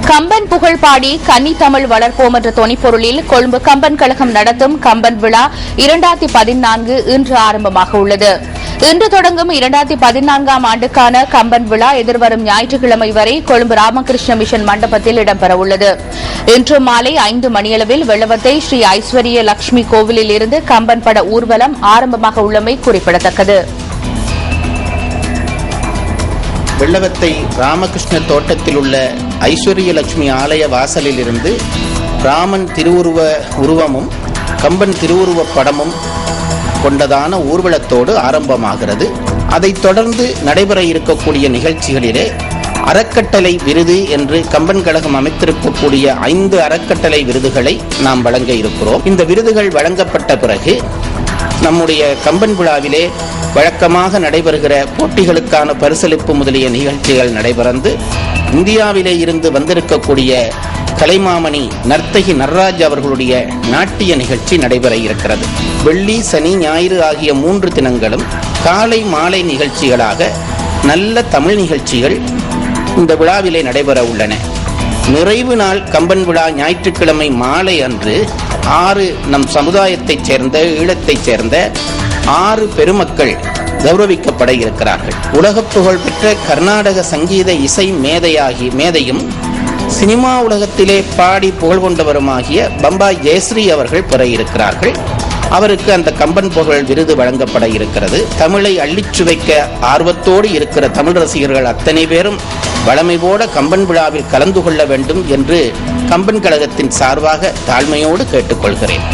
கம்பன் புகழ் பாடி கன்னி தமிழ் வளர்ப்போம் என்ற தொனிப்பொருளில் கொழும்பு கம்பன் கழகம் நடத்தும் கம்பன் விழா 2014 இன்று ஆரம்பமாக உள்ளது. இன்று தொடங்கும் 2014ஆம் ஆண்டுக்கான கம்பன் விழா எதிர்வரும் ஞாயிற்றுக்கிழமை வரை கொழும்பு ராமகிருஷ்ண மிஷன் மண்டபத்தில் இடம்பெறவுள்ளது. இன்று மாலை 5 மணியளவில் வெள்ளவத்தை ஸ்ரீ ஐஸ்வர்ய லட்சுமி கோவிலில் இருந்து கம்பன் பட ஊர்வலம் ஆரம்பமாக உள்ளமை குறிப்பிடத்தக்கது. வெள்ளவத்தை ராமகிருஷ்ண தோட்டத்தில் உள்ள ஐஸ்வர்ய லட்சுமி ஆலய வாசலில் இருந்து ராமன் திருவுருவ உருவமும் கம்பன் திருவுருவப் படமும் கொண்டதான ஊர்வலத்தோடு ஆரம்பமாகிறது. அதைத் தொடர்ந்து நடைபெற இருக்கக்கூடிய நிகழ்ச்சிகளிலே அறக்கட்டளை விருது என்று கம்பன் கழகம் அமைத்திருக்கக்கூடிய 5 அறக்கட்டளை விருதுகளை நாம் வழங்க இருக்கிறோம். இந்த விருதுகள் வழங்கப்பட்ட பிறகு நம்முடைய கம்பன் விழாவிலே வழக்கமாக நடைபெறுகிற போட்டிகளுக்கான பரிசளிப்பு முதலிய நிகழ்ச்சிகள் நடைபெறந்து இந்தியாவிலே இருந்து வந்திருக்கக்கூடிய கலைமாமணி நர்த்தகி நர்ராஜ் அவர்களுடைய நாட்டிய நிகழ்ச்சி நடைபெற இருக்கிறது. வெள்ளி, சனி, ஞாயிறு ஆகிய 3 தினங்களும் காலை மாலை நிகழ்ச்சிகளாக நல்ல தமிழ் நிகழ்ச்சிகள் இந்த விழாவிலே நடைபெற உள்ளன. நிறைவு நாள் கம்பன் விழா ஞாயிற்றுக்கிழமை மாலை அன்று 6 நம் சமுதாயத்தைச் சேர்ந்த ஈழத்தைச் சேர்ந்த 6 பெருமக்கள் கௌரவிக்கப்பட இருக்கிறார்கள். உலகப் புகழ் பெற்ற கர்நாடக சங்கீத இசை மேதையும் சினிமா உலகத்திலே பாடி புகழ் கொண்டவருமாகிய பம்பாய் ஜெயஸ்ரீ அவர்கள் பெற இருக்கிறார்கள். அவருக்கு அந்த கம்பன் புகழ் விருது வழங்கப்பட இருக்கிறது. தமிழை அள்ளிச் சுவைக்க ஆர்வத்தோடு இருக்கிற தமிழ் ரசிகர்கள் அத்தனை பேரும் வளமை போட கம்பன் விழாவில் கலந்து கொள்ள வேண்டும் என்று கம்பன் கழகத்தின் சார்பாக தாழ்மையோடு கேட்டுக்கொள்கிறேன்.